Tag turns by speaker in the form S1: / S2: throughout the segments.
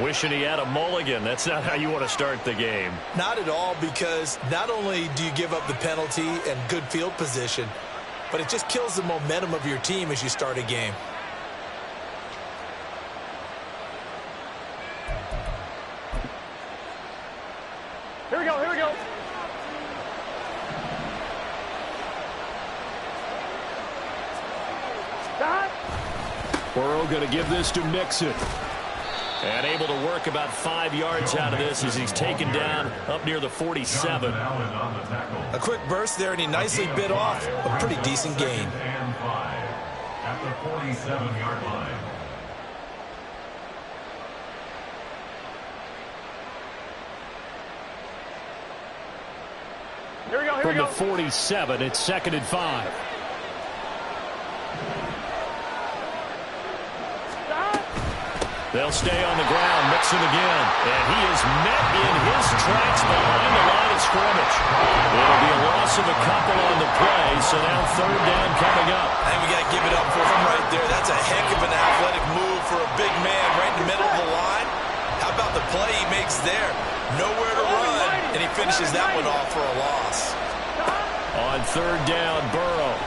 S1: Wishing he had a mulligan. That's not how you want to start the game.
S2: Not at all, because not only do you give up the penalty and good field position, but it just kills the momentum of your team as you start a game.
S3: Here we go, here we go.
S1: Burrow going to give this to Mixon. And able to work about 5 yards out of this as he's taken down up near the 47.
S2: A quick burst there, and he nicely bit off a pretty decent gain.
S4: At the 47-yard line.
S3: Here we go, here
S1: From
S3: we go.
S1: the 47, it's 2nd and 5. They'll stay on the ground, Mixon again. And he is met in his tracks behind the line of scrimmage. It'll be a loss of a couple on the play, so now 3rd down coming up.
S2: I think we got to give it up for him right there. That's a heck of an athletic move for a big man right in the middle of the line. How about the play he makes there? Nowhere to run, and he finishes that one off for a loss.
S1: On 3rd down, Burrow.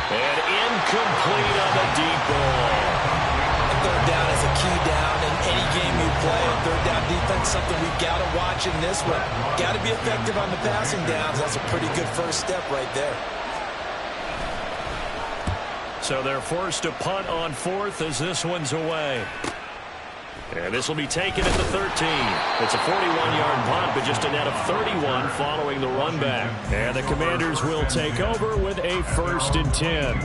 S1: And incomplete on the deep ball.
S2: And 3rd down is a key down in any game you play. And 3rd down defense, something we've got to watch in this one. Got to be effective on the passing downs. That's a pretty good first step right there.
S1: So they're forced to punt on 4th as this one's away. And this will be taken at the 13. It's a 41-yard punt, but just a net of 31 following the run back. And the Commanders will take over with a 1st and 10.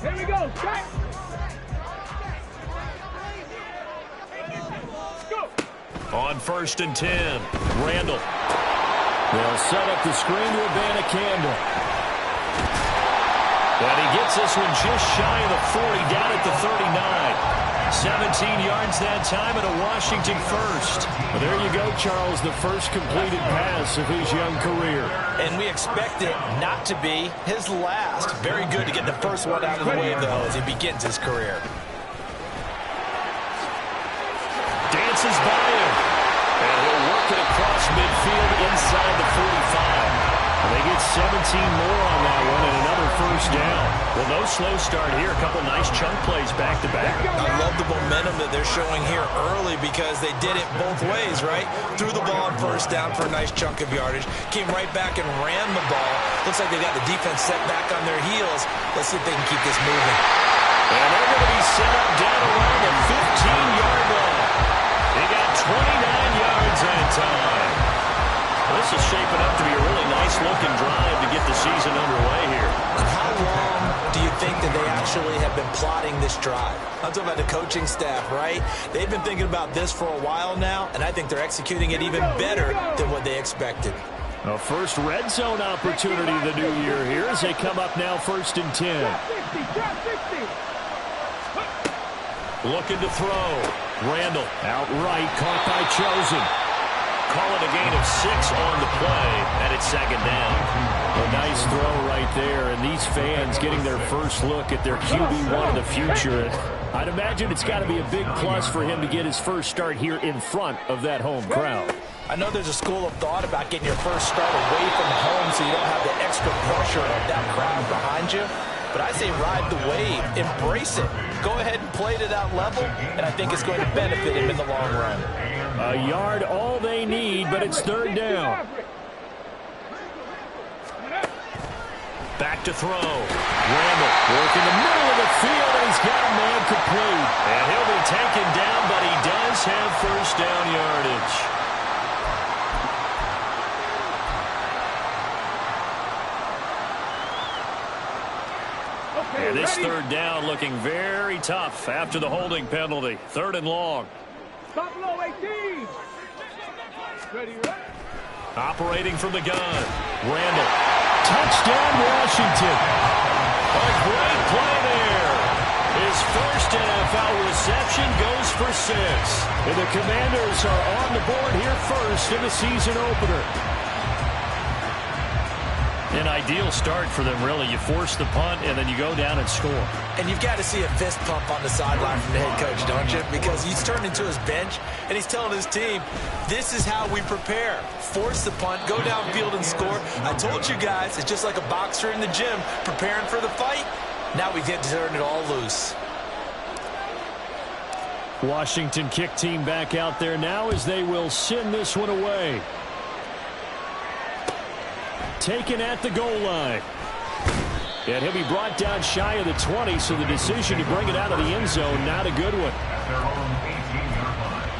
S3: Here we go, strike.
S1: On 1st and 10, Randall. They'll set up the screen to Campbell. And he gets this one just shy of the 40, down at the 39. 17 yards that time and a Washington first. Well, there you go, Charles, the first completed pass of his young career.
S2: And we expect it not to be his last. Very good to get the first one out of the way, though, as he begins his career.
S1: Dances by him. And he'll work it across midfield inside the 45. And they get 17 more on that one and another first down. Well, no slow start here. A couple nice chunk plays back-to-back.
S2: I love the momentum that they're showing here early because they did it both ways, right? Threw the ball on 1st down for a nice chunk of yardage. Came right back and ran the ball. Looks like they got the defense set back on their heels. Let's see if they can keep this moving.
S1: And they're going to be set up down around the 15-yard line. They got 29 yards that time. Well, this is shaping up to be a really nice-looking drive to get the season underway here.
S2: How long do you think that they actually have been plotting this drive? I'm talking about the coaching staff, right? They've been thinking about this for a while now, and I think they're executing it even better than what they expected.
S1: A first red zone opportunity the new year here as they come up now 1st and 10. Looking to throw. Randall outright caught by Chosen. Call it a gain of 6 on the play, and it's 2nd down. A nice throw right there, and these fans getting their first look at their QB1 of the future. I'd imagine it's got to be a big plus for him to get his first start here in front of that home crowd.
S2: I know there's a school of thought about getting your first start away from home so you don't have the extra pressure of that crowd behind you. But I say ride the wave, embrace it. Go ahead and play to that level, and I think it's going to benefit him in the long run.
S1: A yard all they need, but it's 3rd down. Back to throw. Randall working the middle of the field, and he's got a man complete. And he'll be taken down, but he does have first down yardage. And this 3rd down looking very tough after the holding penalty. 3rd and long.
S3: Stop low, 18. Ready, right?
S1: Operating from the gun. Randall. Touchdown, Washington. A great play there. His first NFL reception goes for 6. And the Commanders are on the board here first in the season opener. An ideal start for them, really. You force the punt, and then you go down and score.
S2: And you've got to see a fist pump on the sideline from the head coach, don't you? Because he's turned into his bench, and he's telling his team, this is how we prepare. Force the punt, go downfield and score. I told you guys, it's just like a boxer in the gym preparing for the fight. Now we get to turn it all loose.
S1: Washington kick team back out there now as they will send this one away. Taken at the goal line. And he'll be brought down shy of the 20, so the decision to bring it out of the end zone, not a good one.
S4: At their own 18-yard line.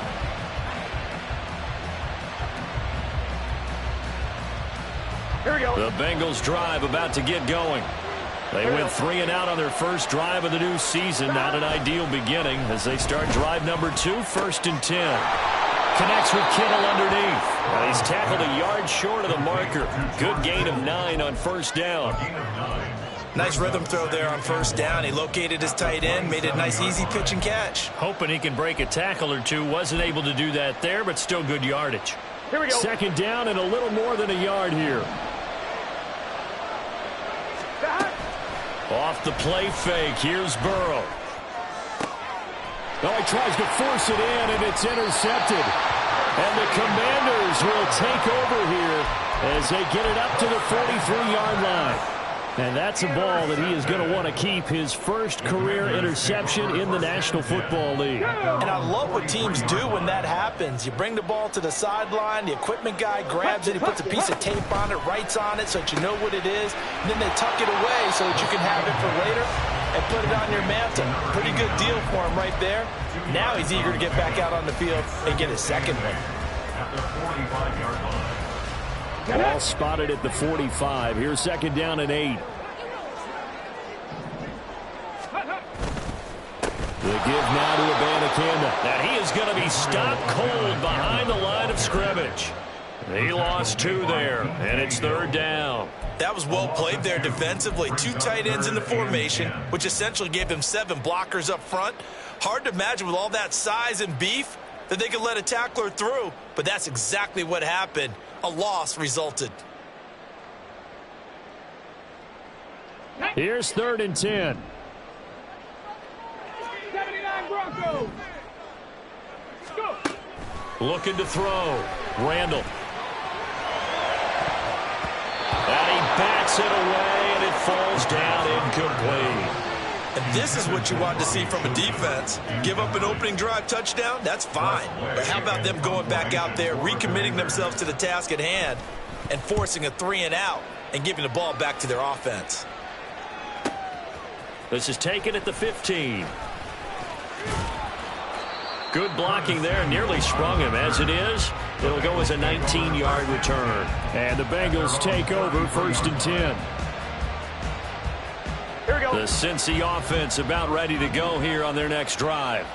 S3: Here we go.
S1: The Bengals drive about to get going. They went 3 and out on their first drive of the new season. Not an ideal beginning as they start drive number 2, 1st and 10. Connects with Kittle underneath. He's tackled a yard short of the marker. Good gain of 9 on first down.
S2: Nice rhythm throw there on first down. He located his tight end, made it a nice easy pitch and catch.
S1: Hoping he can break a tackle or two. Wasn't able to do that there, but still good yardage.
S3: Here we go.
S1: Second down and a little more than a yard here. Off the play fake. Here's Burrow. Oh, he tries to force it in, and it's intercepted. And the Commanders will take over here as they get it up to the 43-yard line. And that's a ball that he is going to want to keep, his first career interception in the National Football League.
S2: And I love what teams do when that happens. You bring the ball to the sideline, the equipment guy grabs it, he puts a piece of tape on it, writes on it so that you know what it is, and then they tuck it away so that you can have it for later and put it on your mantle. Pretty good deal for him right there. Now he's eager to get back out on the field and get his second one.
S4: At the 45-yard line.
S1: Ball spotted at the 45. Here's second down and 8. The give now to Abanikanda. And he is going to be stopped cold behind the line of scrimmage. He lost 2 there, and it's third down.
S2: That was well played there defensively. 2 tight ends in the formation, which essentially gave them 7 blockers up front. Hard to imagine with all that size and beef that they could let a tackler through, but that's exactly what happened. A loss resulted.
S1: Here's 3rd and 10.
S3: 79 Broncos. Go.
S1: Looking to throw. Randall. And he bats it away, and it falls down incomplete.
S2: And this is what you want to see from a defense. Give up an opening drive touchdown, that's fine. But how about them going back out there, recommitting themselves to the task at hand, and forcing a 3 and out, and giving the ball back to their offense.
S1: This is taken at the 15. Good blocking there, nearly sprung him. As it is, it'll go as a 19-yard return. And the Bengals take over 1st and 10.
S3: Here we go.
S1: The Cincy offense about ready to go here on their next drive.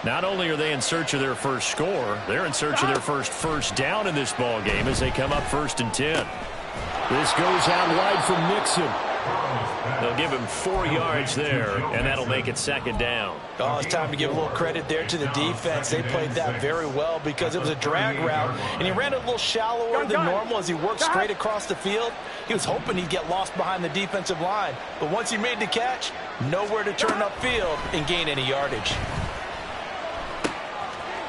S1: Not only are they in search of their first score, they're in search of their first down in this ball game as they come up 1st and 10. This goes out wide from Nixon. They'll give him 4 yards there, and that'll make it 2nd down.
S2: Oh, it's time to give a little credit there to the defense. They played that very well because it was a drag route, and he ran it a little shallower than normal as he worked straight across the field. He was hoping he'd get lost behind the defensive line, but once he made the catch, nowhere to turn upfield and gain any yardage.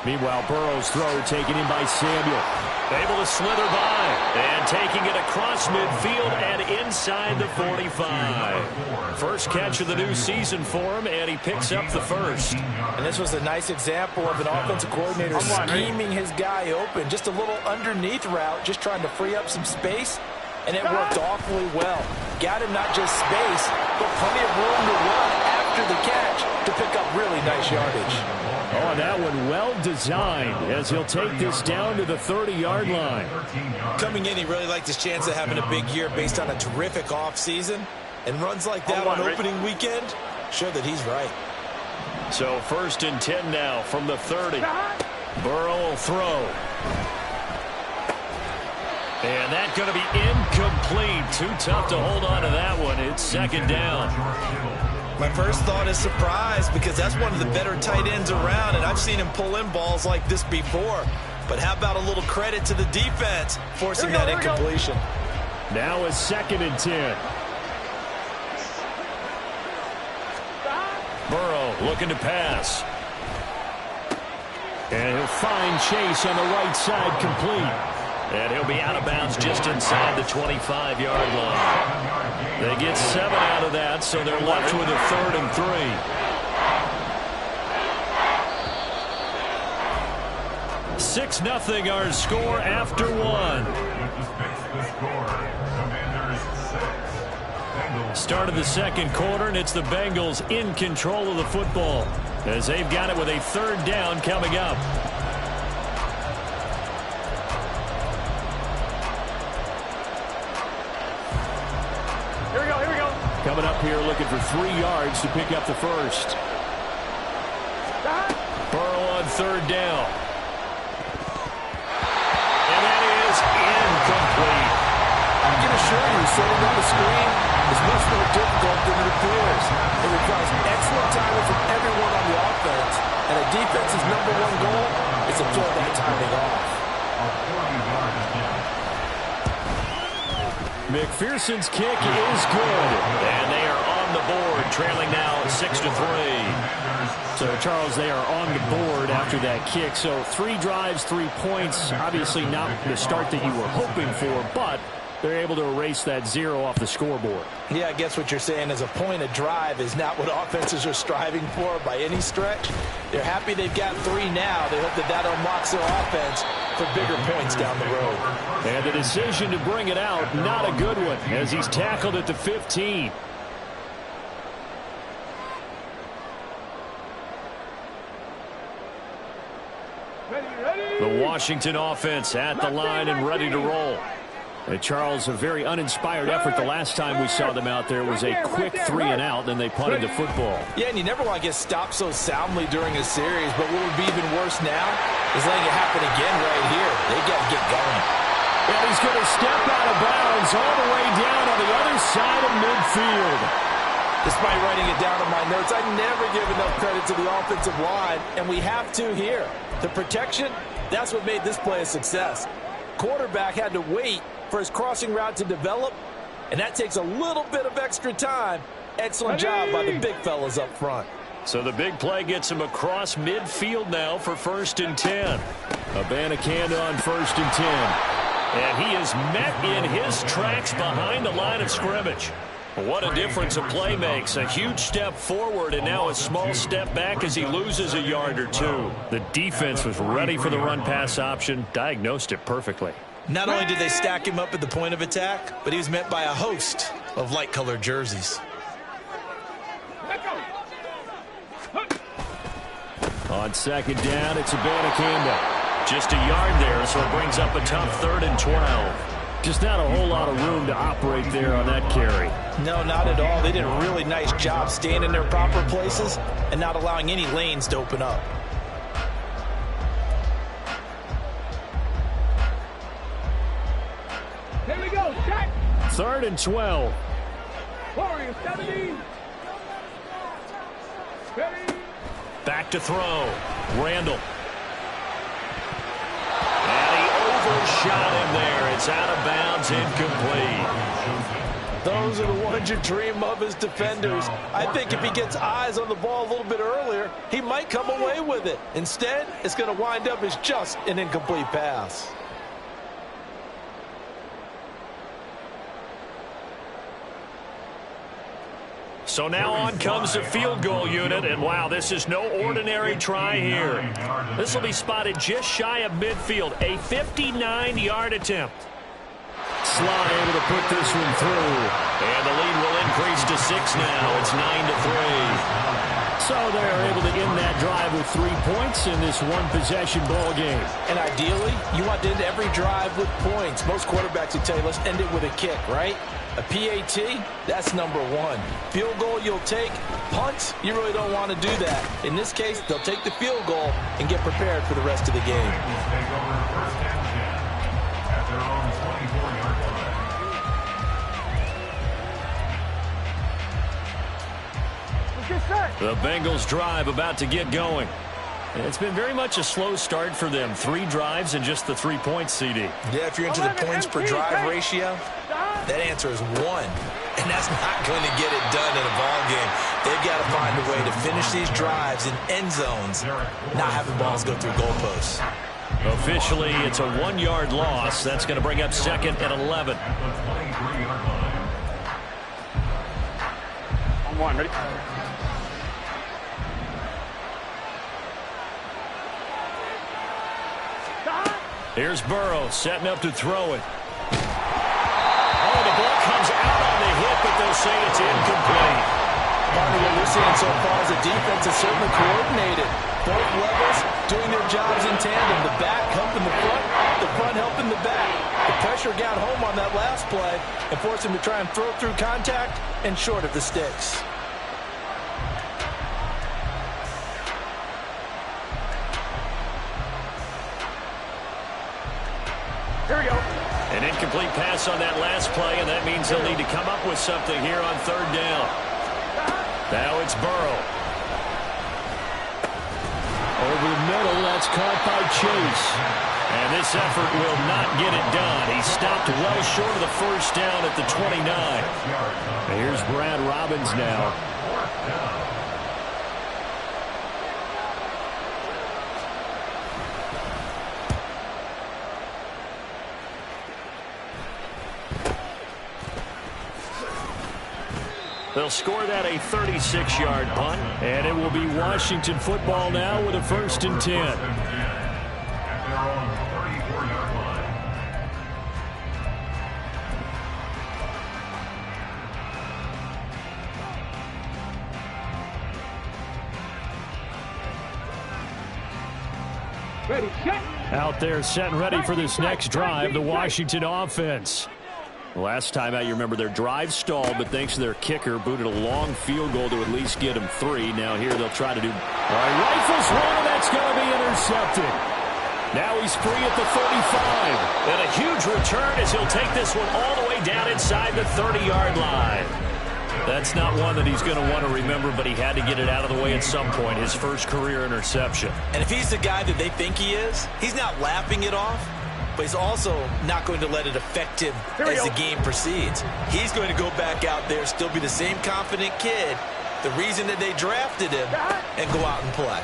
S1: Meanwhile, Burrow's throw taken in by Samuel. Able to slither by. And taking it across midfield and inside the 45. First catch of the new season for him, and he picks up the first.
S2: And this was a nice example of an offensive coordinator scheming his guy open. Just a little underneath route, just trying to free up some space, and it worked awfully well. Got him not just space, but plenty of room to run after the catch to pick up really nice yardage.
S1: Oh, that one well designed as he'll take this down to the 30-yard line.
S2: Coming in, he really liked his chance of having a big year based on a terrific offseason. And runs like that on opening weekend show that he's right.
S1: So 1st and 10 now from the 30. Burrow will throw. And that's going to be incomplete. Too tough to hold on to that one. It's 2nd down.
S2: My first thought is surprise because that's one of the better tight ends around, and I've seen him pull in balls like this before. But how about a little credit to the defense forcing that incompletion?
S1: Now a 2nd and 10. Burrow looking to pass. And he'll find Chase on the right side, complete. And he'll be out of bounds just inside the 25-yard line. They get 7 out of that, so they're left with a 3rd and 3. 6-0 our score after 1. Start of the 2nd quarter, and it's the Bengals in control of the football as they've got it with a 3rd down coming up.
S3: Here we go.
S1: Coming up here looking for 3 yards to pick up the first. Burrow on 3rd down. And that is incomplete.
S2: I can assure you, setting up a screen is much more difficult than it appears. It requires excellent timing from everyone on the offense, and a defense's #1 goal is to throw that timing off.
S1: McPherson's kick is good, and they are on the board, trailing now 6-3. So, Charles, they are on the board after that kick. So 3 drives, 3 points. Obviously not the start that you were hoping for, but they're able to erase that 0 off the scoreboard.
S2: Yeah, I guess what you're saying is a point a drive is not what offenses are striving for by any stretch. They're happy they've got 3 now. They hope that that unlocks their offense for bigger points down the road.
S1: And the decision to bring it out, not a good one, as he's tackled at the 15.
S3: Ready.
S1: The Washington offense at the line and ready to roll. Charles, a very uninspired effort the last time we saw them out there was a quick 3 and out, then they punted the football.
S2: Yeah, and you never want to get stopped so soundly during a series, but what would be even worse now is letting it happen again right here. They got to get going.
S1: And he's going to step out of bounds all the way down on the other side of midfield.
S2: Despite writing it down in my notes, I never give enough credit to the offensive line, and we have to here. The protection, that's what made this play a success. Quarterback had to wait for his crossing route to develop, and that takes a little bit of extra time. Excellent job by the big fellas up front.
S1: So the big play gets him across midfield now for 1st and 10. Abanikanda on 1st and 10. And he is met in his tracks behind the line of scrimmage. What a difference a play makes. A huge step forward and now a small step back as he loses a yard or 2. The defense was ready for the run-pass option, diagnosed it perfectly.
S2: Not only did they stack him up at the point of attack, but he was met by a host of light-colored jerseys.
S1: On 2nd down, it's Abanikanda. Just a yard there, so it brings up a tough 3rd and 12. Just not a whole lot of room to operate there on that carry.
S2: No, not at all. They did a really nice job staying in their proper places and not allowing any lanes to open up.
S3: Here we go. Check.
S1: 3rd and 12.
S3: Warriors 17. Ready.
S1: Back to throw. Randall. And he overshot him there. It's out of bounds, incomplete.
S2: Those are the ones you dream of as defenders. I think if he gets eyes on the ball a little bit earlier, he might come away with it. Instead, it's going to wind up as just an incomplete pass.
S1: So now on comes the field goal unit, and wow, this is no ordinary try here. This will be spotted just shy of midfield, a 59-yard attempt. Sly able to put this one through, and the lead will increase to 6 now. It's 9-3. So they're able to end that drive with 3 points in this one-possession ball game.
S2: And ideally, you want to end every drive with points. Most quarterbacks would tell you, let's end it with a kick, right? A PAT, that's #1. Field goal you'll take. Punts, you really don't want to do that. In this case, they'll take the field goal and get prepared for the rest of the game.
S4: Take over 1st and 10 at their own 24-yard line.
S1: The Bengals drive about to get going. It's been very much a slow start for them. 3 drives and just the 3 points, CD.
S2: Yeah, if you're into the points per drive ratio, that answer is 1. And that's not going to get it done in a ball game. They've got to find a way to finish these drives in end zones, not having balls go through goalposts.
S1: Officially, it's a 1-yard loss. That's going to bring up 2nd and 11.
S3: On 1, ready?
S1: Here's Burrow setting up to throw it. Oh, the ball comes out on the hit, but they'll say it's incomplete.
S2: Part of what we're seeing so far is the defense is certainly coordinated. Both levels doing their jobs in tandem. The back helping the front helping the back. The pressure got home on that last play and forced him to try and throw through contact and short of the sticks.
S3: Here we go.
S1: An incomplete pass on that last play, and that means they'll need to come up with something here on 3rd down. Now it's Burrow. Over the middle, that's caught by Chase. And this effort will not get it done. He stopped well short of the 1st down at the 29. Here's Brad Robbins now. They'll score that a 36-yard punt, and it will be Washington football now with a 1st and 10.
S4: At their own 34-yard line.
S3: Ready, set.
S1: Out there set and ready for this next drive, the Washington offense. Last time out, you remember their drive stalled, but thanks to their kicker, booted a long field goal to at least get them 3. Now here they'll try to do... rifles one, and that's going to be intercepted. Now he's free at the 35. And a huge return as he'll take this one all the way down inside the 30-yard line. That's not one that he's going to want to remember, but he had to get it out of the way at some point, his first career interception.
S2: And if he's the guy that they think he is, he's not laughing it off, but he's also not going to let it affect him as the game proceeds. He's going to go back out there, still be the same confident kid, the reason that they drafted him, and go out and play.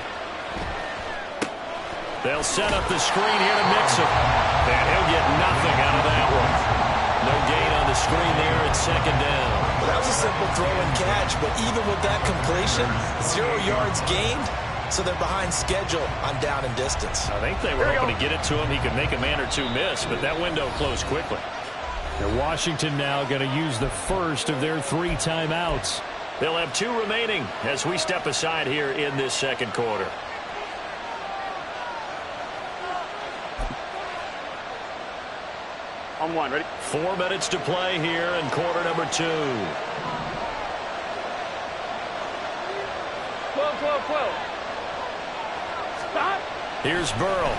S1: They'll set up the screen here to mix him. And he'll get nothing out of that one. No gain on the screen there at 2nd down.
S2: Well, that was a simple throw and catch, but even with that completion, 0 yards gained, so they're behind schedule on down and distance.
S1: I think they were hoping to get it to him. He could make a man or two miss, but that window closed quickly. And Washington now going to use the first of their 3 timeouts. They'll have 2 remaining as we step aside here in this 2nd quarter.
S3: On 1, ready?
S1: 4 minutes to play here in quarter number 2.
S3: 12, 12, 12. Stop.
S1: Here's Burrow.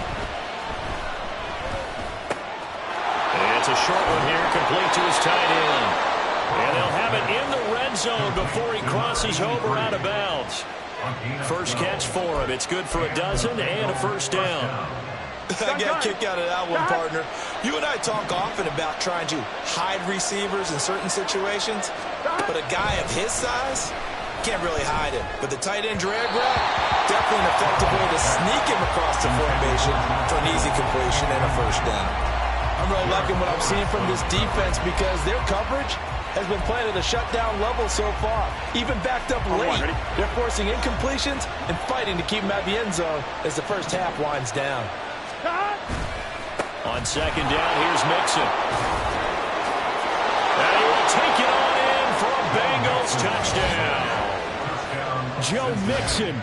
S1: And it's a short one here, complete to his tight end. And they'll have it in the red zone before he crosses over out of bounds. First catch for him. It's good for a dozen and a 1st down.
S2: I got a kick out of that one, partner. You and I talk often about trying to hide receivers in certain situations, but a guy of his size can't really hide him. But the tight end drag route, definitely an effective way to sneak him across the formation for an easy completion and a 1st down. I'm really liking what I'm seeing from this defense because their coverage has been playing at a shutdown level so far. Even backed up late, they're forcing incompletions and fighting to keep them out of the end zone as the first half winds down.
S1: On 2nd down, here's Mixon. And he will take it on in for a Bengals touchdown. Joe Mixon,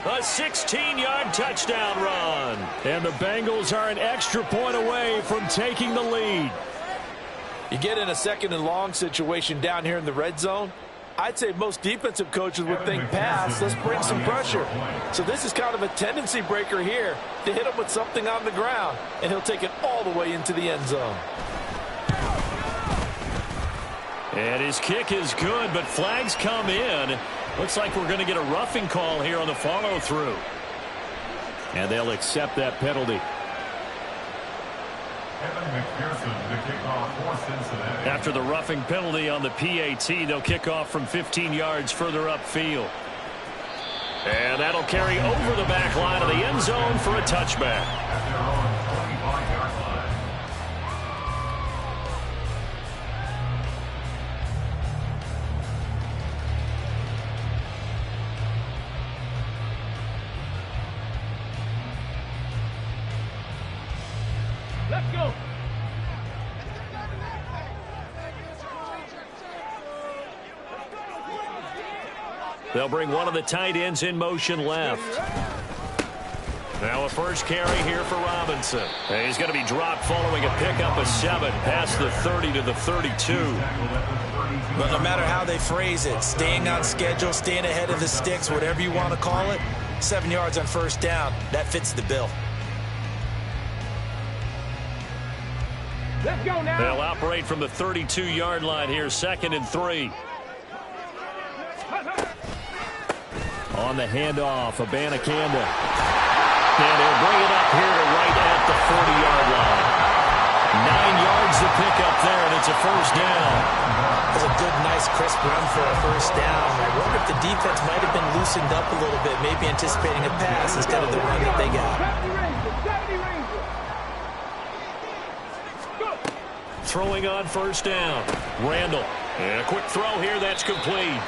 S1: a 16-yard touchdown run. And the Bengals are an extra point away from taking the lead.
S2: You get in a 2nd and long situation down here in the red zone, I'd say most defensive coaches would think pass, let's bring some pressure. So this is kind of a tendency breaker here to hit him with something on the ground, and he'll take it all the way into the end zone.
S1: And his kick is good, but flags come in. Looks like we're going to get a roughing call here on the follow-through. And they'll accept that penalty. After the roughing penalty on the PAT, they'll kick off from 15 yards further upfield. And that'll carry over the back line of the end zone for a touchback.
S3: Let's go.
S1: They'll bring one of the tight ends in motion left. Now a first carry here for Robinson. And he's going to be dropped following a pickup of 7 past the 30 to the 32.
S2: But no matter how they phrase it, staying on schedule, staying ahead of the sticks, whatever you want to call it, 7 yards on first down, that fits the bill.
S3: Let's go now.
S1: They'll operate from the 32-yard line here, 2nd and 3. On the handoff, Abanikanda. And he'll bring it up here to right at the 40-yard line. 9 yards to pick up there, and it's a first down.
S2: That's a good, nice, crisp run for a first down. I wonder if the defense might have been loosened up a little bit, maybe anticipating a pass instead of the run that they got.
S1: Throwing on first down. Randall. And a quick throw here, that's complete.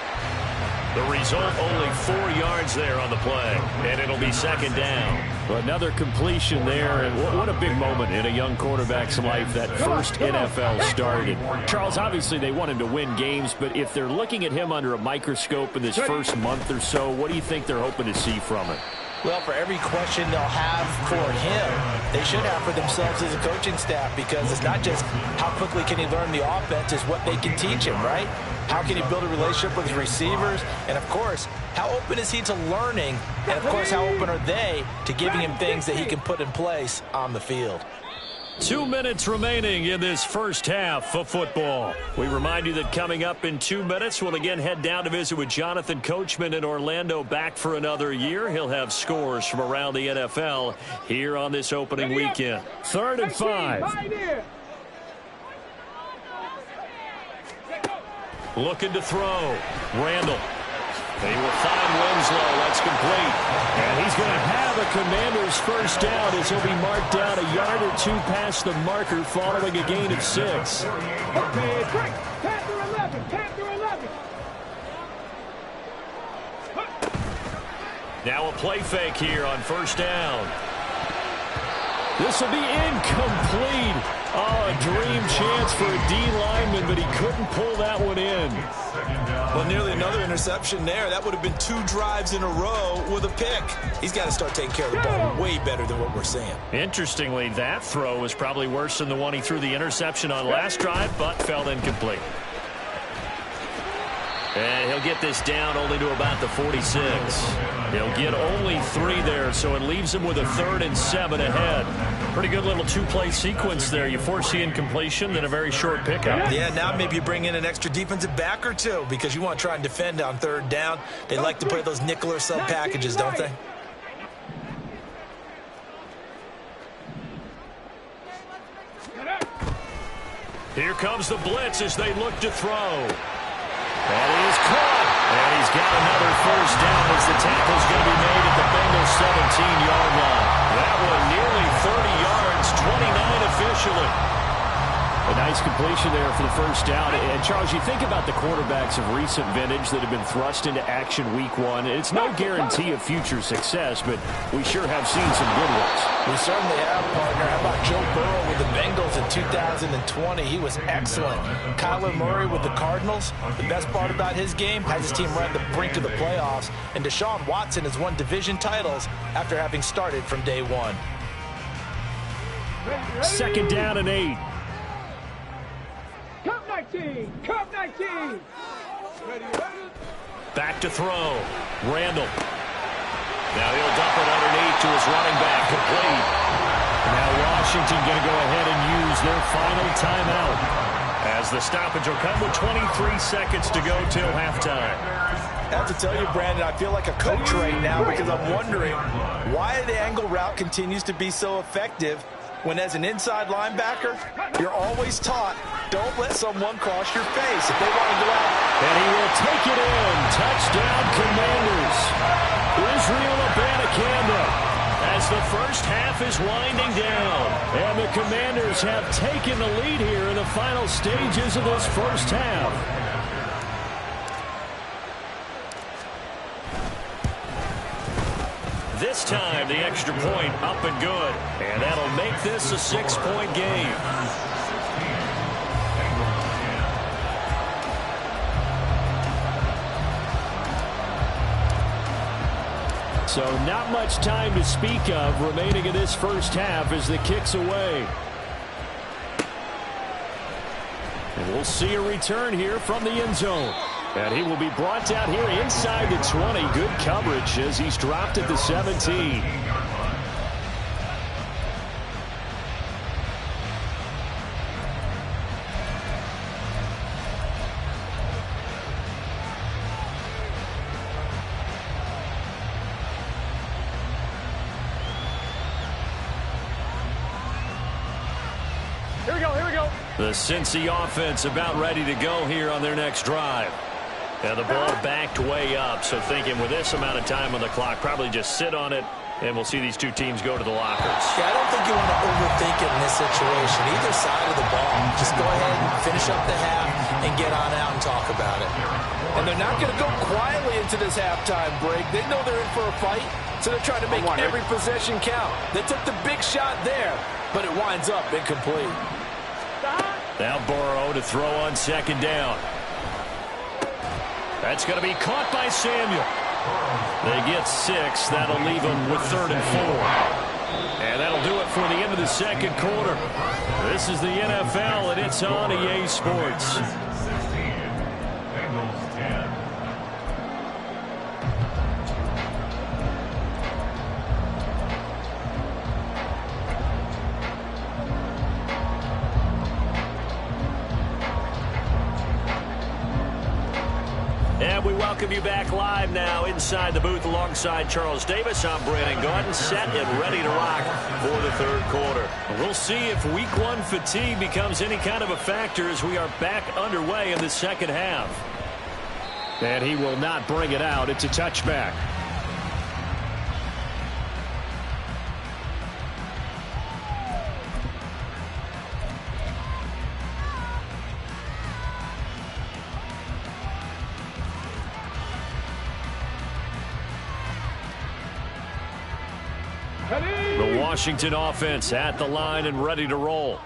S1: The result, only 4 yards there on the play. And it'll be 2nd down. Another completion there, and what a big moment in a young quarterback's life, that first NFL start. And Charles, obviously they want him to win games, but if they're looking at him under a microscope in this first month or so, what do you think they're hoping to see from him?
S2: Well, for every question they'll have for him, they should have for themselves as a coaching staff, because it's not just how quickly can he learn the offense, it's what they can teach him, right? How can he build a relationship with his receivers? And, of course, how open is he to learning? And, of course, how open are they to giving him things that he can put in place on the field?
S1: 2 minutes remaining in this first half of football. We remind you that coming up in 2 minutes, we'll again head down to visit with Jonathan Coachman in Orlando, back for another year. He'll have scores from around the NFL here on this opening weekend. 3rd and 5. Looking to throw. Randall. He will find Winslow. That's complete. And he's going to have a Commanders first down as he'll be marked down a yard or 2 past the marker following a gain of 6.
S3: Okay, break. Panther 11. Panther 11.
S1: Now a play fake here on first down. This will be incomplete. Oh, a dream chance for a D lineman, but he couldn't pull that one in.
S2: Well, nearly another interception there. That would have been 2 drives in a row with a pick. He's got to start taking care of the ball way better than what we're seeing.
S1: Interestingly, that throw was probably worse than the one he threw the interception on last drive, but fell incomplete. And he'll get this down only to about the 46. He'll get only 3 there, so it leaves him with a 3rd and 7 ahead. Pretty good little 2-play sequence there. You force the incompletion, then a very short pickup.
S2: Yeah, now maybe you bring in an extra defensive back or 2 because you want to try and defend on 3rd down. They like to play those nickel or sub packages, don't they?
S1: Here comes the blitz as they look to throw. And he is caught. And he's got another first down as the tackle's going to be made at the Bengals 17-yard line. That one nearly 30 yards, 29 officially. A nice completion there for the first down. And, Charles, you think about the quarterbacks of recent vintage that have been thrust into action week 1. It's no guarantee of future success, but we sure have seen some good ones.
S2: We certainly have, partner. How about Joe Burrow with the Bengals in 2020? He was excellent. Kyler Murray with the Cardinals. The best part about his game has his team right at the brink of the playoffs. And Deshaun Watson has won division titles after having started from day 1.
S1: 2nd down and 8.
S3: Cup 19. Cup 19.
S1: Back to throw. Randall. Now he'll dump it underneath to his running back, complete. Now Washington going to go ahead and use their final timeout as the stoppage will come with 23 seconds to go till halftime.
S2: I have to tell you, Brandon, I feel like a coach right now because I'm wondering why the angle route continues to be so effective when, as an inside linebacker, you're always taught, don't let someone cross your face if they want to go out.
S1: And he will take it in. Touchdown, Commanders. Israel Abanikanda as the first half is winding down. And the Commanders have taken the lead here in the final stages of this first half. This time, the extra point up and good. And that'll make this a 6-point game. So not much time to speak of remaining in this first half as the kick's away. And we'll see a return here from the end zone. And he will be brought down here inside the 20. Good coverage as he's dropped at the 17.
S3: Here we go.
S1: The Cincy offense about ready to go here on their next drive. And the ball backed way up, so thinking with this amount of time on the clock, probably just sit on it, and we'll see these two teams go to the lockers.
S2: Yeah, I don't think you want to overthink it in this situation. Either side of the ball, just go ahead and finish up the half and get on out and talk about it. And they're not going to go quietly into this halftime break. They know they're in for a fight, so they're trying to make every possession count. They took the big shot there, but it winds up incomplete.
S1: Now Burrow to throw on second down. That's going to be caught by Samuel. They get 6. That'll leave them with 3rd and 4. And that'll do it for the end of the second quarter. This is the NFL, and it's on EA Sports.
S4: 16, Bengals 10.
S1: And we welcome you back live now inside the booth alongside Charles Davis. I'm Brandon Gordon, set and ready to rock for the third quarter. We'll see if week 1 fatigue becomes any kind of a factor as we are back underway in the second half. And he will not bring it out. It's a touchback. The Washington offense at the line and ready to roll.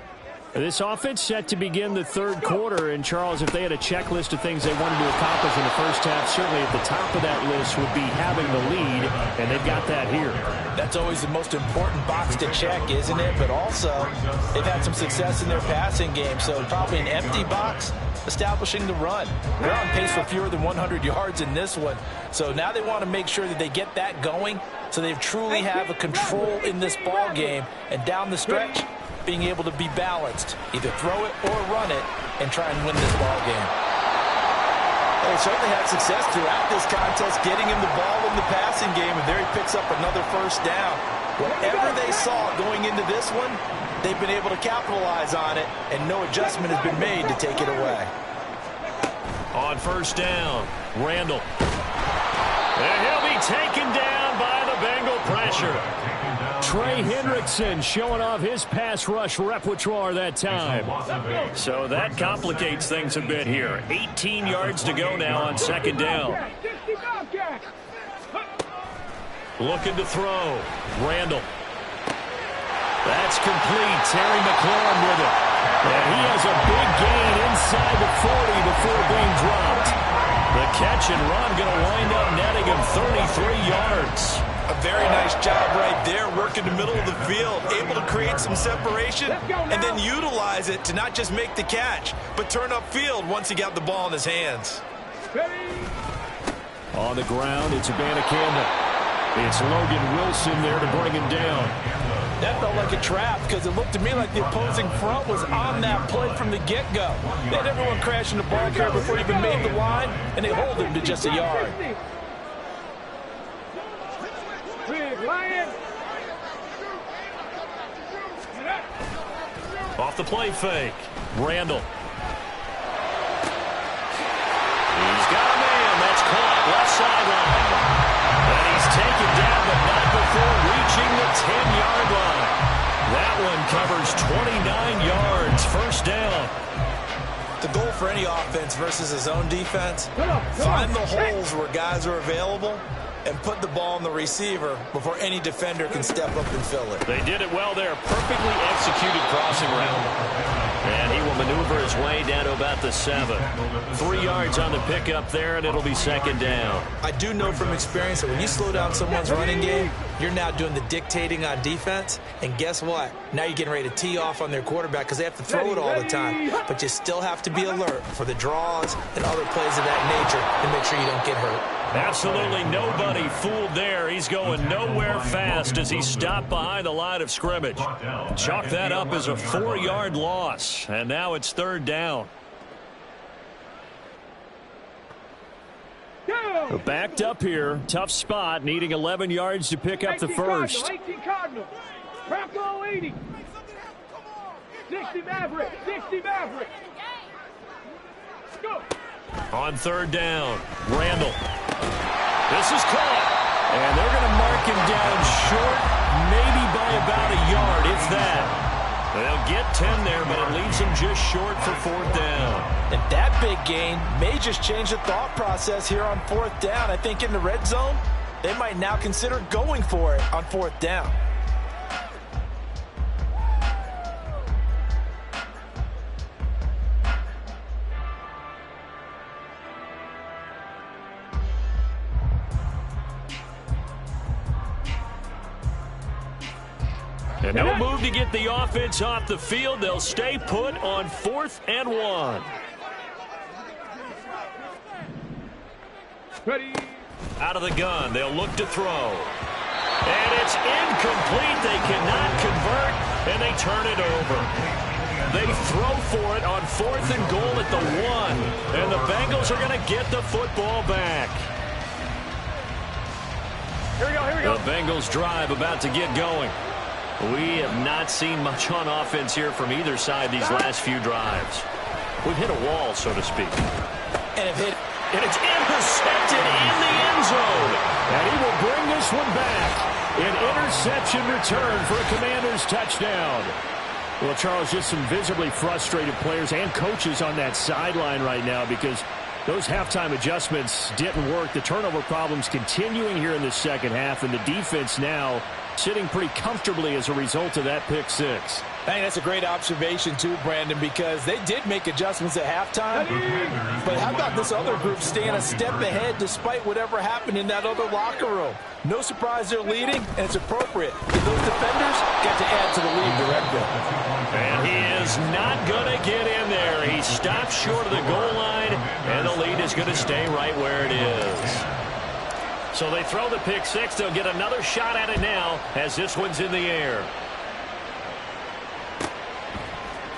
S1: This offense set to begin the third quarter. And, Charles, if they had a checklist of things they wanted to accomplish in the first half, certainly at the top of that list would be having the lead, and they've got that here.
S2: That's always the most important box to check, isn't it? But also, they've had some success in their passing game, so probably an empty box establishing the run. They're on pace for fewer than 100 yards in this one. So now they want to make sure that they get that going so they truly have a control in this ball game. And down the stretch, being able to be balanced. Either throw it or run it and try and win this ball game. They certainly had success throughout this contest getting him the ball in the passing game, and there he picks up another first down. Whatever they saw going into this one, they've been able to capitalize on it, and no adjustment has been made to take it away.
S1: On first down, Randall. And he'll be taken down by the Bengal pressure. Trey Hendrickson showing off his pass rush repertoire that time. So that complicates things a bit here. 18 yards to go now on second down. Looking to throw. Randall. That's complete. Terry McLaurin with it. And he has a big gain inside the 40 before being dropped. The catch and run going to wind up netting him 33 yards.
S2: A very nice job right there, working the middle of the field, able to create some separation and then utilize it to not just make the catch, but turn upfield once he got the ball in his hands.
S1: On the ground, it's Abanikanda. It's Logan Wilson there to bring him down.
S2: That felt like a trap because it looked to me like the opposing front was on that play from the get-go. They had everyone crashing the ball carrier before he even made the line, and they hold him to just a yard.
S3: Big Lion.
S1: Off the play fake. Randall. He's got a man. That's caught. Left sideline. And he's taken down, but not before reaching the 10-yard line. That one covers 29 yards. First down.
S2: The goal for any offense versus his own defense, find the holes where guys are available and put the ball on the receiver before any defender can step up and fill it.
S1: They did it well there. Perfectly executed crossing route. And he will maneuver his way down to about the 7. 3 yards on the pickup there, and it'll be second down.
S2: I do know from experience that when you slow down someone's running game, you're now doing the dictating on defense. And guess what? Now you're getting ready to tee off on their quarterback because they have to throw it all the time. But you still have to be alert for the draws and other plays of that nature and make sure you don't get hurt.
S1: Absolutely nobody fooled there. He's going nowhere fast as he stopped behind the line of scrimmage. Chalk that up as a 4-yard loss. And now it's third down. Backed up here. Tough spot. Needing 11 yards to pick up the first.
S3: 18 Cardinal. Crackle 80. 60 Maverick. 60 Maverick. Go.
S1: On third down, Randall. This is caught. And they're going to mark him down short, maybe by about a yard, if that. They'll get 10 there, but it leaves him just short for fourth down.
S2: And that big gain may just change the thought process here on fourth down. I think in the red zone, they might now consider going for it on fourth down.
S1: And no move to get the offense off the field. They'll stay put on 4th and 1.
S3: Ready.
S1: Out of the gun, they'll look to throw. And it's incomplete. They cannot convert, and they turn it over. They throw for it on 4th and goal at the 1. And the Bengals are going to get the football back.
S3: Here we go, here we go.
S1: The Bengals drive about to get going. We have not seen much on offense here from either side these last few drives. We've hit a wall, so to speak.
S2: And
S1: it's intercepted in the end zone. And he will bring this one back. An interception return for a Commanders touchdown. Well, Charles, just some visibly frustrated players and coaches on that sideline right now because those halftime adjustments didn't work. The turnover problems continuing here in the second half, and the defense now sitting pretty comfortably as a result of that pick six.
S2: I think that's a great observation too, Brandon, because they did make adjustments at halftime. But how about this other group staying a step ahead despite whatever happened in that other locker room? No surprise they're leading, and it's appropriate. Those defenders got to add to the lead directly.
S1: And he is not going to get in there. He stopped short of the goal line, and the lead is going to stay right where it is. So they throw the pick six. They'll get another shot at it now as this one's in the air.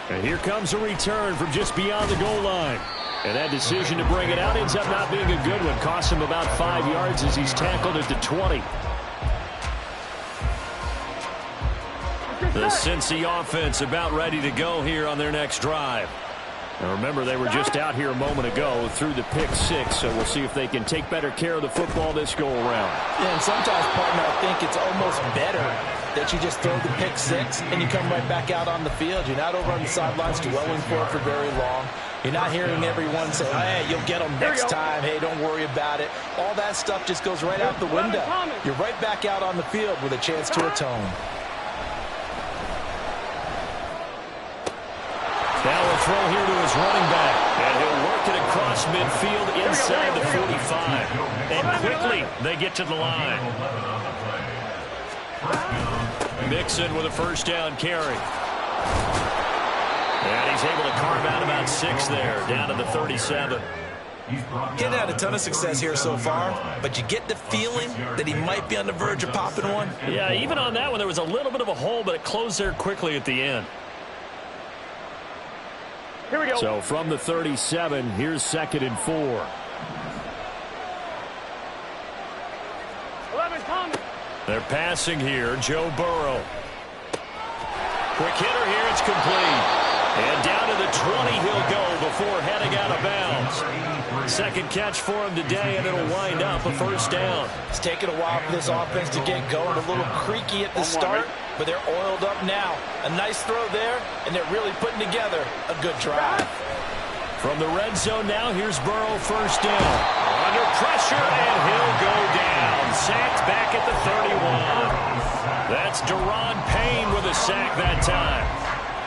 S1: And here comes a return from just beyond the goal line. And that decision to bring it out ends up not being a good one. Costs him about 5 yards as he's tackled at the 20. The Cincy offense about ready to go here on their next drive. And remember, they were just out here a moment ago through the pick six, so we'll see if they can take better care of the football this go-around.
S2: Yeah, and sometimes, partner, I think it's almost better that you just throw the pick six and you come right back out on the field. You're not over on the sidelines dwelling for it for very long. You're not hearing everyone say, hey, you'll get them next time. Hey, don't worry about it. All that stuff just goes right out the window. You're right back out on the field with a chance to atone.
S1: Now a throw here to his running back. And he'll work it across midfield inside the 45. And quickly, they get to the line. Mixon with a first down carry. And he's able to carve out about 6 there, down to the 37.
S2: Getting had a ton of success here so far, but you get the feeling that he might be on the verge of popping one.
S1: Yeah, even on that one, there was a little bit of a hole, but it closed there quickly at the end.
S3: Here we go.
S1: So from the 37, here's 2nd and 4.
S3: 11 coming.
S1: They're passing here. Joe Burrow. Quick hitter here. It's complete. And down to the 20 he'll go before heading out of bounds. Second catch for him today, and it'll wind up a first down.
S2: It's taken a while for this offense to get going. A little creaky at the start, but they're oiled up now. A nice throw there, and they're really putting together a good drive.
S1: From the red zone now, here's Burrow, first down. Under pressure, and he'll go down. Sacked back at the 31. That's Daron Payne with a sack that time.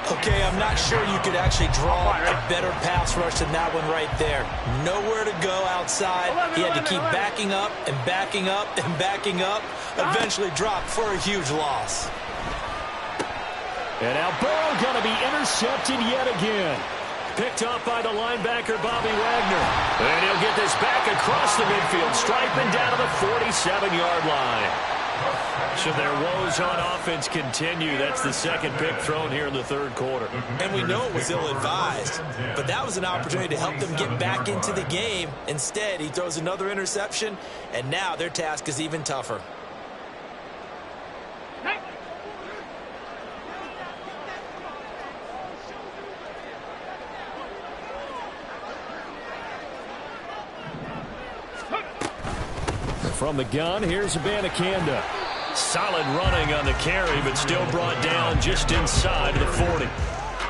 S2: Okay, I'm not sure you could actually draw a better pass rush than that one right there. Nowhere to go outside. He had to keep backing up and backing up and backing up. Eventually dropped for a huge loss.
S1: And now Burrow going to be intercepted yet again. Picked off by the linebacker, Bobby Wagner. And he'll get this back across the midfield, striping down to the 47-yard line. Should their woes on offense continue, that's the second pick thrown here in the third quarter.
S2: And we know it was ill-advised, but that was an opportunity to help them get back into the game. Instead, he throws another interception, and now their task is even tougher.
S1: From the gun, here's Abanikanda. Solid running on the carry, but still brought down just inside of the 40.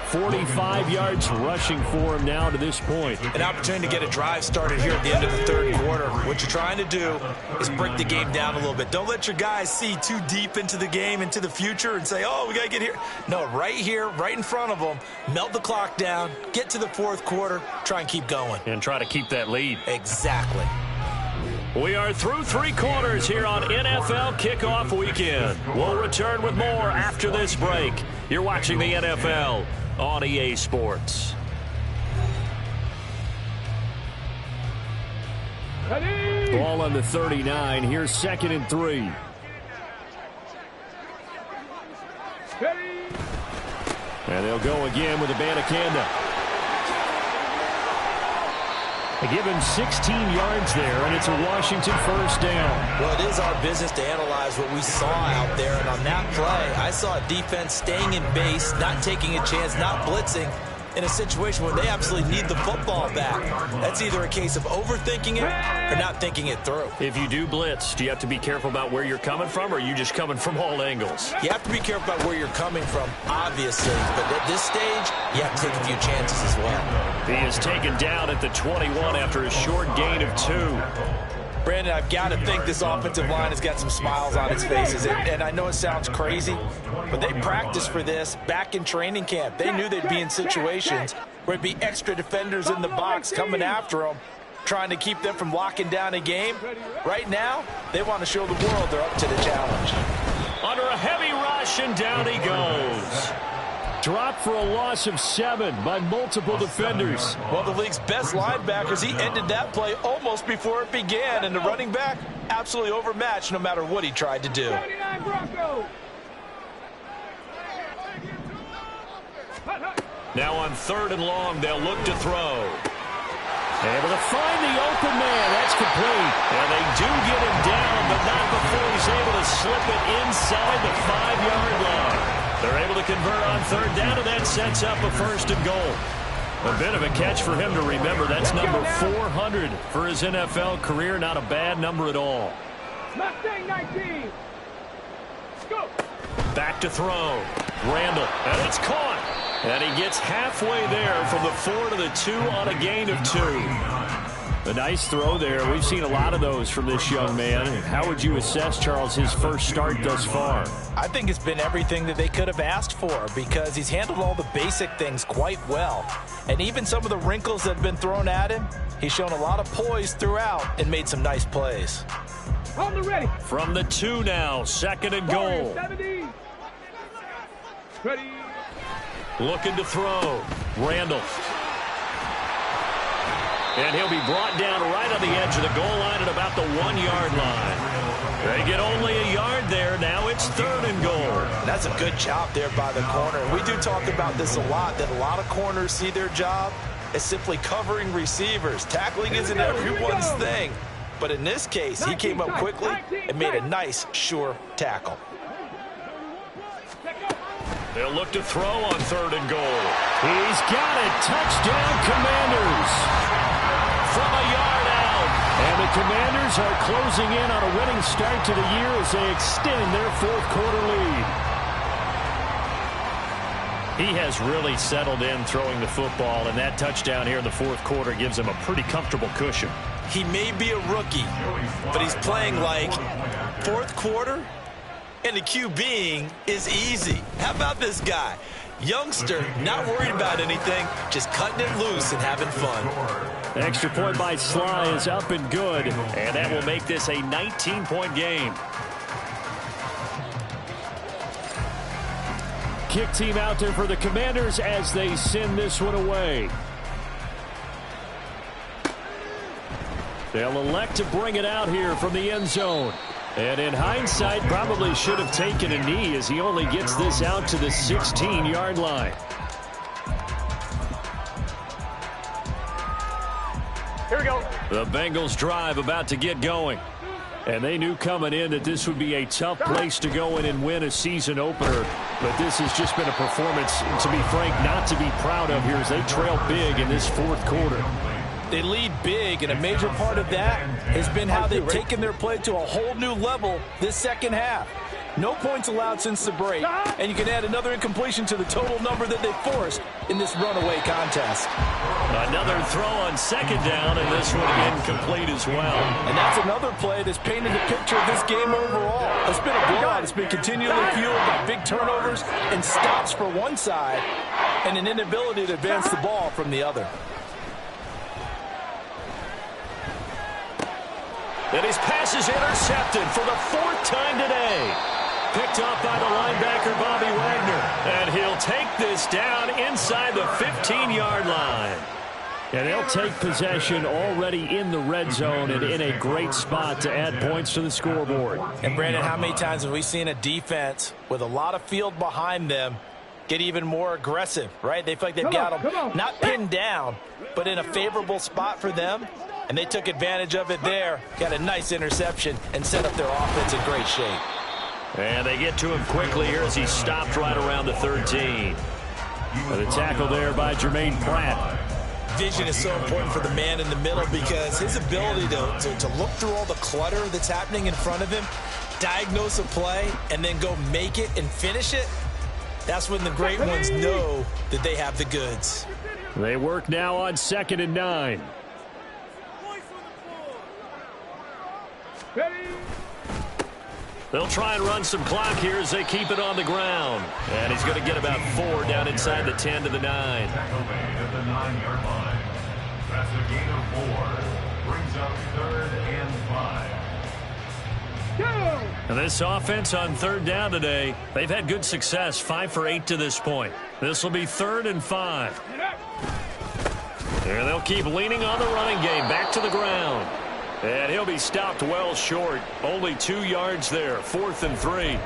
S1: 45 yards rushing for him now to this point.
S2: An opportunity to get a drive started here at the end of the third quarter. What you're trying to do is break the game down a little bit. Don't let your guys see too deep into the game, into the future, and say, oh, we got to get here. No, right here, right in front of them, melt the clock down, get to the fourth quarter, try and keep going.
S1: And try to keep that lead.
S2: Exactly.
S1: We are through three quarters here on NFL Kickoff Weekend. We'll return with more after this break. You're watching the NFL on EA Sports.
S3: Ready?
S1: Ball on the 39. Here's 2nd and 3.
S3: Ready?
S1: And they'll go again with Abanikanda. They give him 16 yards there, and it's a Washington first down.
S2: Well, it is our business to analyze what we saw out there, and on that play, I saw a defense staying in base, not taking a chance, not blitzing, in a situation where they absolutely need the football back. That's either a case of overthinking it or not thinking it through.
S1: If you do blitz, do you have to be careful about where you're coming from, or are you just coming from all angles?
S2: You have to be careful about where you're coming from, obviously, but at this stage, you have to take a few chances as well.
S1: He is taken down at the 21 after a short gain of 2.
S2: Brandon, I've got to think this offensive line has got some smiles on its faces. And I know it sounds crazy, but they practiced for this back in training camp. They knew they'd be in situations where it'd be extra defenders in the box coming after them, trying to keep them from locking down a game. Right now, they want to show the world they're up to the challenge.
S1: Under a heavy rush, and down he goes. Dropped for a loss of 7 by multiple defenders.
S2: One of the league's best linebackers, he ended that play almost before it began, and the running back absolutely overmatched no matter what he tried to do.
S3: 79 Broncos.
S1: Now on 3rd and long, they'll look to throw. Able to find the open man. That's complete. And they do get him down, but not before he's able to slip it inside the 5-yard line. They're able to convert on 3rd down, and that sets up a 1st and goal. A bit of a catch for him to remember. That's number 400 for his NFL career. Not a bad number at all.
S3: Mustang 19. Go.
S1: Back to throw. Randall, and it's caught. And he gets halfway there from the 4 to the 2 on a gain of 2. A nice throw there. We've seen a lot of those from this young man. How would you assess, Charles, his first start thus far?
S2: I think it's been everything that they could have asked for because he's handled all the basic things quite well. And even some of the wrinkles that have been thrown at him, he's shown a lot of poise throughout and made some nice plays.
S3: On the ready.
S1: From the 2 now, 2nd and goal.
S3: 70. Ready.
S1: Looking to throw. Randall. And he'll be brought down right on the edge of the goal line at about the 1-yard line. They get only a yard there. Now it's 3rd and goal.
S2: That's a good job there by the corner. We do talk about this a lot, that a lot of corners see their job as simply covering receivers. Tackling isn't everyone's thing. But in this case, he came up quickly and made a nice, sure tackle.
S1: They'll look to throw on 3rd and goal. He's got it. Touchdown, Commanders. From a yard out. And the Commanders are closing in on a winning start to the year as they extend their 4th quarter lead. He has really settled in throwing the football, and that touchdown here in the 4th quarter gives him a pretty comfortable cushion.
S2: He may be a rookie, but he's playing like 4th quarter, and the QBing is easy. How about this guy? Youngster, not worried about anything, just cutting it loose and having fun.
S1: Extra point by Sly is up and good, and that will make this a 19-point game. Kick team out there for the Commanders as they send this one away. They'll elect to bring it out here from the end zone. And in hindsight, probably should have taken a knee as he only gets this out to the 16-yard line.
S3: Here we go.
S1: The Bengals drive about to get going. And they knew coming in that this would be a tough place to go in and win a season opener. But this has just been a performance, to be frank, not to be proud of here as they trail big in this 4th quarter.
S2: They lead big, and a major part of that has been how they've taken their play to a whole new level this second half. No points allowed since the break, and you can add another incompletion to the total number that they forced in this runaway contest.
S1: Another throw on 2nd down, and this one incomplete as well.
S2: And that's another play that's painted the picture of this game overall. It's been a blowout. It's been continually fueled by big turnovers and stops for one side and an inability to advance the ball from the other.
S1: And his pass is intercepted for the 4th time today. Picked off by the linebacker, Bobby Wagner. And he'll take this down inside the 15-yard line. And they'll take possession already in the red zone and in a great spot to add points to the scoreboard.
S2: And, Brandon, how many times have we seen a defense with a lot of field behind them get even more aggressive, right? They feel like they've got them not pinned down, but in a favorable spot for them. And they took advantage of it there, got a nice interception, and set up their offense in great shape.
S1: And they get to him quickly here as he stopped right around the 13. And a tackle there by Jermaine Pratt.
S2: Vision is so important for the man in the middle because his ability to look through all the clutter that's happening in front of him, diagnose a play, and then go make it and finish it, that's when the great ones know that they have the goods.
S1: They work now on 2nd and 9. They'll try and run some clock here as they keep it on the ground. And he's going to get about 4 down inside the 10 to the 9.
S4: Tackle made at the 9-yard line. That's a gain of 4. Brings up 3rd and 5.
S1: And this offense on 3rd down today, they've had good success, 5 for 8 to this point. This will be 3rd and 5. And they'll keep leaning on the running game, back to the ground. And he'll be stopped well short. Only 2 yards there, 4th and 3.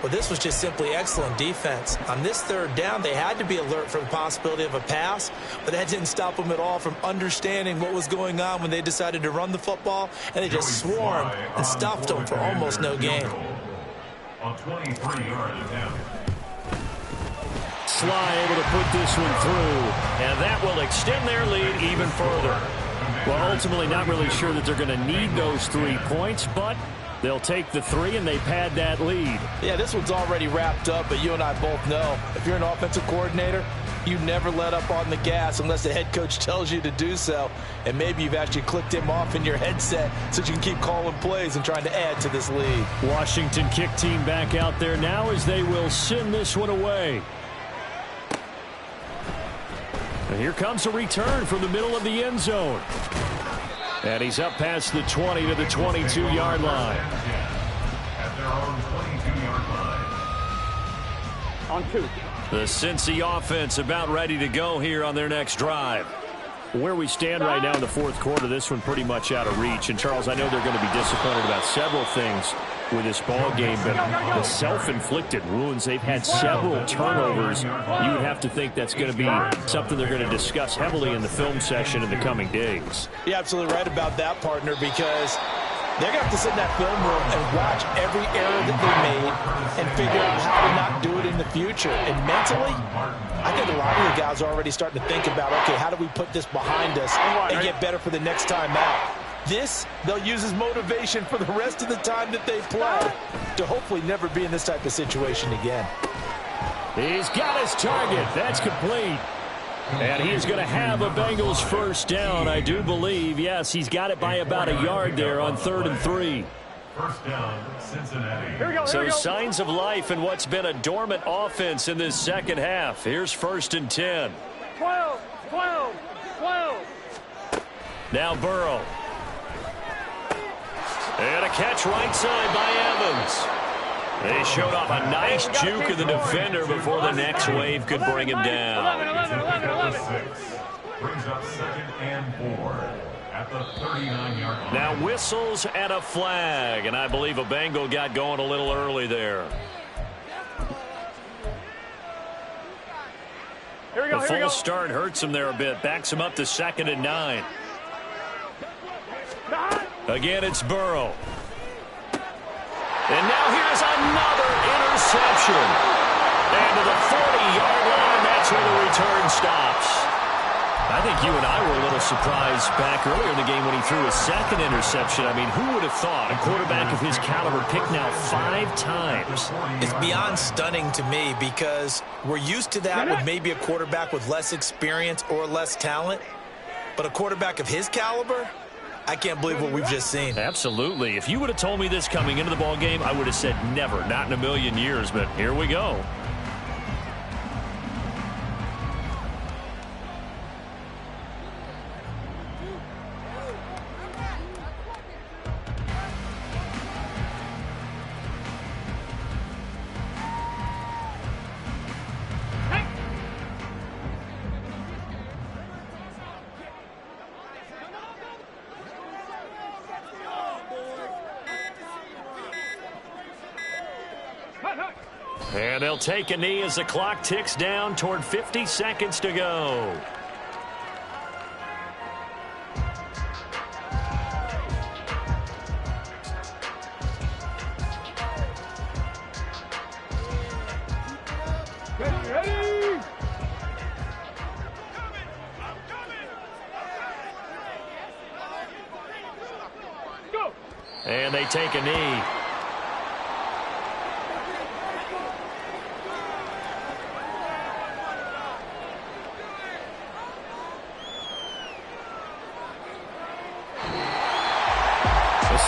S2: Well, this was just simply excellent defense. On this 3rd down, they had to be alert for the possibility of a pass, but that didn't stop them at all from understanding what was going on when they decided to run the football, and they just swarmed and stuffed them for almost no gain.
S4: On 23-yard attempt.
S1: Sly able to put this one through, and that will extend their lead even further. Well, ultimately not really sure that they're going to need those 3 points, but they'll take the 3 and they pad that lead.
S2: Yeah, this one's already wrapped up, but you and I both know if you're an offensive coordinator, you never let up on the gas unless the head coach tells you to do so. And maybe you've actually clicked him off in your headset so you can keep calling plays and trying to add to this lead.
S1: Washington kick team back out there now as they will send this one away. And here comes a return from the middle of the end zone. And he's up past the 20 to the 22-yard line.
S4: At their own 22-yard line.
S3: On 2.
S1: The Cincy offense about ready to go here on their next drive. Where we stand right now in the fourth quarter, this one pretty much out of reach. And, Charles, I know they're going to be disappointed about several things with this ball game, but the self-inflicted wounds, they've had several turnovers. You would have to think that's going to be something they're going to discuss heavily in the film session in the coming days.
S2: You're absolutely right about that, partner, because they're going to have to sit in that film room and watch every error that they made and figure out how to not do it in the future. And mentally, I think a lot of the guys are already starting to think about, okay, how do we put this behind us and get better for the next time out? This, they'll use as motivation for the rest of the time that they play to hopefully never be in this type of situation again.
S1: He's got his target. That's complete. And he's going to have a Bengals first down, I do believe. Yes, he's got it by about a yard there on 3rd and 3.
S4: First down, Cincinnati.
S1: So signs of life in what's been a dormant offense in this second half. Here's 1st and 10.
S3: 12.
S1: Now Burrow. And a catch right side by Evans. They showed off a nice juke of the defender before the next wave could bring him down.
S3: 11.
S4: Brings up 2nd and 4 at the 39-yard line.
S1: Now whistles and a flag, and I believe a Bengal got going a little early there. The false start hurts him there a bit, backs him up to 2nd and 9. Again, it's Burrow. And now here's another interception. And to the 40-yard line, that's where the return stops. I think you and I were a little surprised back earlier in the game when he threw his 2nd interception. I mean, who would have thought a quarterback of his caliber picked now 5 times?
S2: It's beyond stunning to me because we're used to that with maybe a quarterback with less experience or less talent. But a quarterback of his caliber, I can't believe what we've just seen.
S1: Absolutely. If you would have told me this coming into the ball game, I would have said never, not in a million years. But here we go. And they'll take a knee as the clock ticks down toward 50 seconds to go.
S3: Ready? Go!
S1: And they take a knee.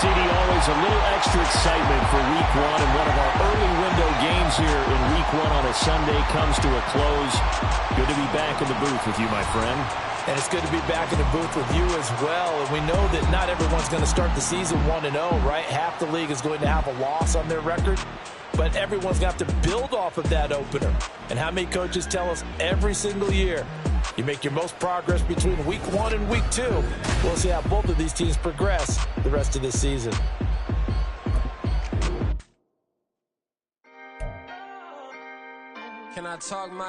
S1: CD, always a little extra excitement for Week 1, and one of our early window games here in Week 1 on a Sunday comes to a close. Good to be back in the booth with you, my friend.
S2: And it's good to be back in the booth with you as well. And we know that not everyone's going to start the season 1-0, right? Half the league is going to have a loss on their record. But everyone's going to have to build off of that opener. And how many coaches tell us every single year, you make your most progress between Week 1 and Week 2. We'll see how both of these teams progress the rest of this season.
S5: Can I talk my